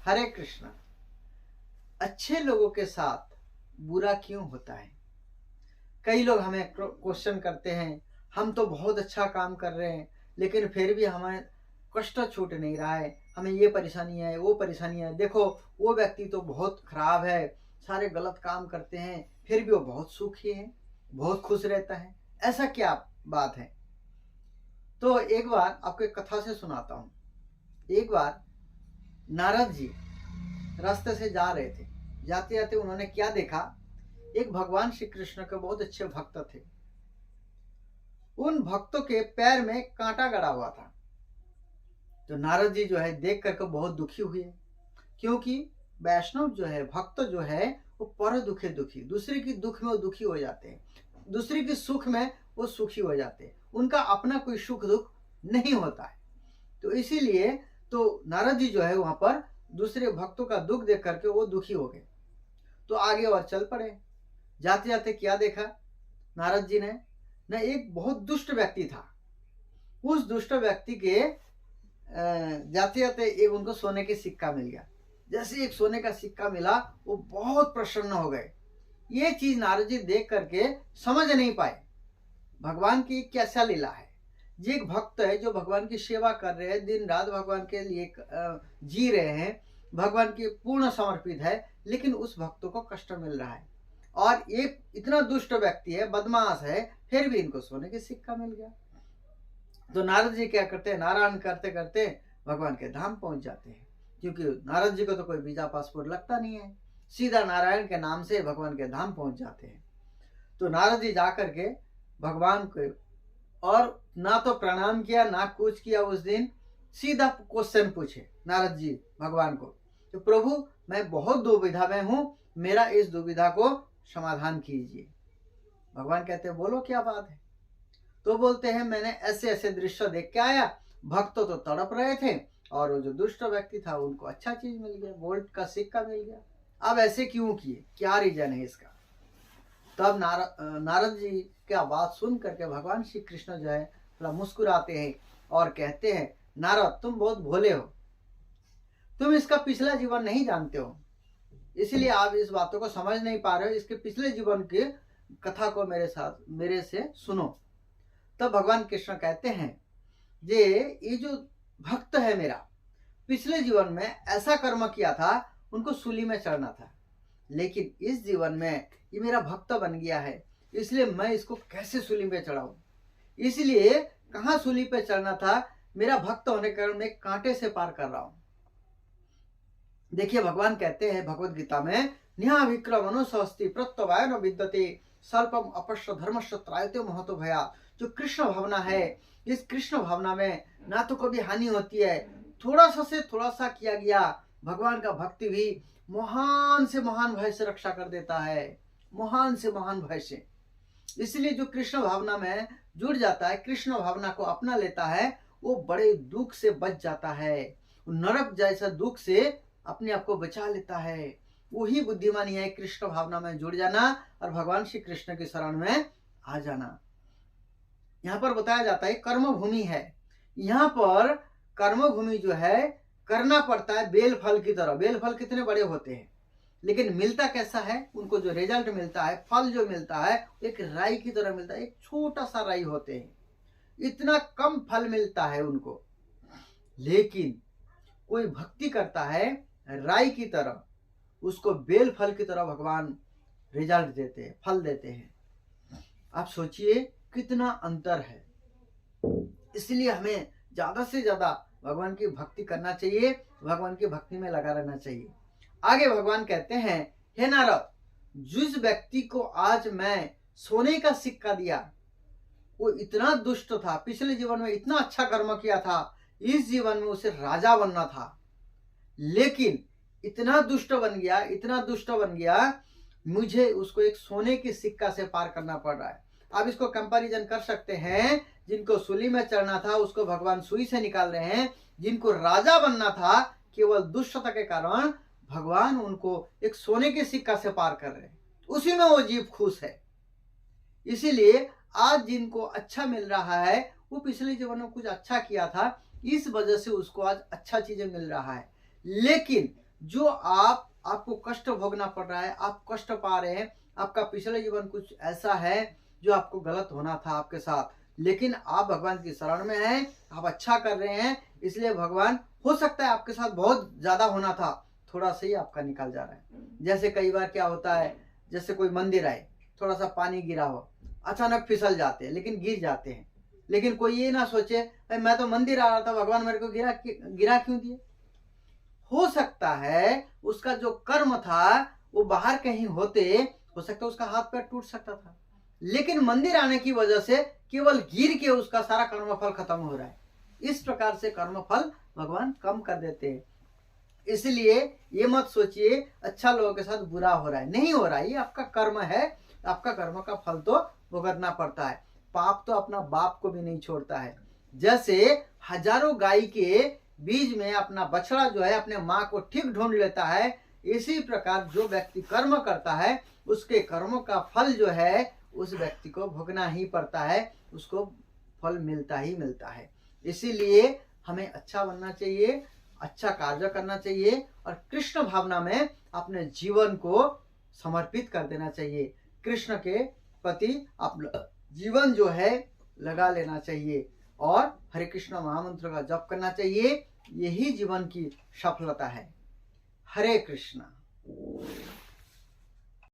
हरे कृष्णा। अच्छे लोगों के साथ बुरा क्यों होता है? कई लोग हमें क्वेश्चन करते हैं, हम तो बहुत अच्छा काम कर रहे हैं लेकिन फिर भी हमें कष्ट छूट नहीं रहा है, हमें ये परेशानी है, वो परेशानी है। देखो वो व्यक्ति तो बहुत खराब है, सारे गलत काम करते हैं फिर भी वो बहुत सुखी है, बहुत खुश रहता है। ऐसा क्या बात है? तो एक बार आपको एक कथा से सुनाता हूँ। एक बार नारद जी रास्ते से जा रहे थे, जाते जाते उन्होंने क्या देखा, एक भगवान श्री कृष्ण के बहुत अच्छे भक्त थे। उन भक्तों के पैर में कांटा गड़ा हुआ था। तो नारद जी जो है देख करके बहुत दुखी हुए, क्योंकि वैष्णव जो है, भक्त जो है, वो पर दुखे दुखी, दूसरे की दुख में वो दुखी हो जाते हैं, दूसरे की सुख में वो सुखी हो जाते हैं, उनका अपना कोई सुख दुख नहीं होता है। तो इसीलिए तो नारद जी जो है वहां पर दूसरे भक्तों का दुख देख करके वो दुखी हो गए। तो आगे और चल पड़े। जाते जाते क्या देखा नारद जी ने, न एक बहुत दुष्ट व्यक्ति था। उस दुष्ट व्यक्ति के जाते जाते एक उनको सोने के सिक्का मिल गया। जैसे एक सोने का सिक्का मिला वो बहुत प्रसन्न हो गए। ये चीज नारद जी देख करके समझ नहीं पाए भगवान की कैसा लीला है। ये एक भक्त है जो भगवान की सेवा कर रहे हैं, दिन रात भगवान के लिए जी रहे हैं, भगवान के पूर्ण समर्पित है, लेकिन उस भक्तों को कष्ट मिल रहा है। और एक इतना दुष्ट व्यक्ति है, बदमाश है, फिर भी इनको सोने के सिक्का मिल गया। तो नारद जी क्या करते हैं, नारायण करते करते भगवान के धाम पहुंच जाते हैं, क्योंकि नारद जी को तो कोई वीजा पासपोर्ट लगता नहीं है, सीधा नारायण के नाम से भगवान के धाम पहुंच जाते हैं। तो नारद जी जाकर के भगवान को और ना तो प्रणाम किया ना कुछ किया, उस दिन सीधा क्वेश्चन पूछे नारद जी भगवान को, तो प्रभु मैं बहुत दुविधा में हूं, मेरा इस दुविधा को समाधान कीजिए। भगवान कहते हैं बोलो क्या बात है? तो बोलते हैं मैंने ऐसे ऐसे दृश्य देख के आया, भक्त तो तड़प रहे थे और वो जो दुष्ट व्यक्ति था उनको अच्छा चीज मिल गया, गोल्ड का सिक्का मिल गया, अब ऐसे क्यों किए, क्या रीजन है इसका? तब नारद जी क्या बात सुन करके भगवान श्री कृष्ण जो है थोड़ा मुस्कुराते हैं और कहते हैं नारद तुम बहुत भोले हो, तुम इसका पिछला जीवन नहीं जानते हो, इसलिए आप इस बातों को समझ नहीं पा रहे हो, इसके पिछले जीवन की कथा को मेरे से सुनो। तब भगवान कृष्ण कहते हैं ये जो भक्त है मेरा, पिछले जीवन में ऐसा कर्म किया था, उनको सूली में चढ़ना था, लेकिन इस जीवन में ये मेरा भक्त बन गया है, इसलिए मैं इसको कैसे सूली पे चढ़ाऊं, इसलिए कहां सूली पे चढ़ना था, मेरा भक्त होने के कारण मैं कांटे से पार कर रहा हूं। देखिए भगवान कहते हैं भगवत गीता में, निहा विक्रम अनुस्वस्ति प्रत्यवाय न विद्यते स्वल्पम अपश्य धर्मश्य त्रायते महतो भया। जो कृष्ण भावना है, इस कृष्ण भावना में ना तो कभी हानि होती है, थोड़ा सा से थोड़ा सा किया गया भगवान का भक्ति भी महान से महान भय से रक्षा कर देता है, महान से महान भय से। इसलिए जो कृष्ण भावना में जुड़ जाता है, कृष्ण भावना को अपना लेता है, वो बड़े दुख से बच जाता है, नरक जैसा दुख से अपने आप को बचा लेता है। वही बुद्धिमानी है, कृष्ण भावना में जुड़ जाना और भगवान श्री कृष्ण की शरण में आ जाना। यहाँ पर बताया जाता है कर्म भूमि है, यहाँ पर कर्म भूमि जो है करना पड़ता है बेल फल की तरह। बेल फल कितने बड़े होते हैं, लेकिन मिलता कैसा है, उनको जो रिजल्ट मिलता है, फल जो मिलता है एक राई की तरह मिलता है, एक छोटा सा राई होते हैं, इतना कम फल मिलता है उनको। लेकिन कोई भक्ति करता है राई की तरह, उसको बेल फल की तरह भगवान रिजल्ट देते हैं, फल देते हैं। आप सोचिए कितना अंतर है। इसलिए हमें ज्यादा से ज्यादा भगवान की भक्ति करना चाहिए, भगवान की भक्ति में लगा रहना चाहिए। आगे भगवान कहते हैं, हे नारद, जिस व्यक्ति को आज मैं सोने का सिक्का दिया, वो इतना दुष्ट था, पिछले जीवन में इतना अच्छा कर्म किया था, इस जीवन में उसे राजा बनना था, लेकिन इतना दुष्ट बन गया, इतना दुष्ट बन गया, मुझे उसको एक सोने की सिक्का से पार करना पड़ रहा है। आप इसको कंपैरिजन कर सकते हैं, जिनको सूली में चढ़ना था उसको भगवान सुई से निकाल रहे हैं, जिनको राजा बनना था केवल दुष्टता के कारण भगवान उनको एक सोने के सिक्का से पार कर रहे हैं, उसी में वो जीव खुश है। इसीलिए आज जिनको अच्छा मिल रहा है वो पिछले जीवन में कुछ अच्छा किया था, इस वजह से उसको आज अच्छा चीजें मिल रहा है। लेकिन जो आपको कष्ट भोगना पड़ रहा है, आप कष्ट पा रहे हैं, आपका पिछला जीवन कुछ ऐसा है जो आपको गलत होना था आपके साथ, लेकिन आप भगवान की शरण में हैं, आप अच्छा कर रहे हैं, इसलिए भगवान, हो सकता है आपके साथ बहुत ज्यादा होना था, थोड़ा सा ही आपका निकल जा रहा है। जैसे कई बार क्या होता है, जैसे कोई मंदिर आए, थोड़ा सा पानी गिरा हो, अचानक फिसल जाते हैं, लेकिन गिर जाते हैं, लेकिन कोई ये ना सोचे भाई मैं तो मंदिर आ रहा था, भगवान मेरे को गिरा क्यों दिए। हो सकता है उसका जो कर्म था वो बाहर कहीं होते, हो सकता है उसका हाथ पैर टूट सकता था, लेकिन मंदिर आने की वजह से केवल गिर के उसका सारा कर्मफल खत्म हो रहा है। इस प्रकार से कर्मफल भगवान कम कर देते हैं। इसलिए ये मत सोचिए अच्छा लोगों के साथ बुरा हो रहा है, नहीं हो रहा है, ये आपका कर्म है, आपका कर्म का फल तो भुगतना पड़ता है। पाप तो अपना बाप को भी नहीं छोड़ता है। जैसे हजारों गाय के बीज में अपना बछड़ा जो है अपने माँ को ठीक ढूंढ लेता है, इसी प्रकार जो व्यक्ति कर्म करता है उसके कर्मों का फल जो है उस व्यक्ति को भोगना ही पड़ता है, उसको फल मिलता ही मिलता है। इसीलिए हमें अच्छा बनना चाहिए, अच्छा कार्य करना चाहिए और कृष्ण भावना में अपने जीवन को समर्पित कर देना चाहिए। कृष्ण के प्रति अपना जीवन जो है लगा लेना चाहिए और हरे कृष्ण महामंत्र का जप करना चाहिए। यही जीवन की सफलता है। हरे कृष्ण।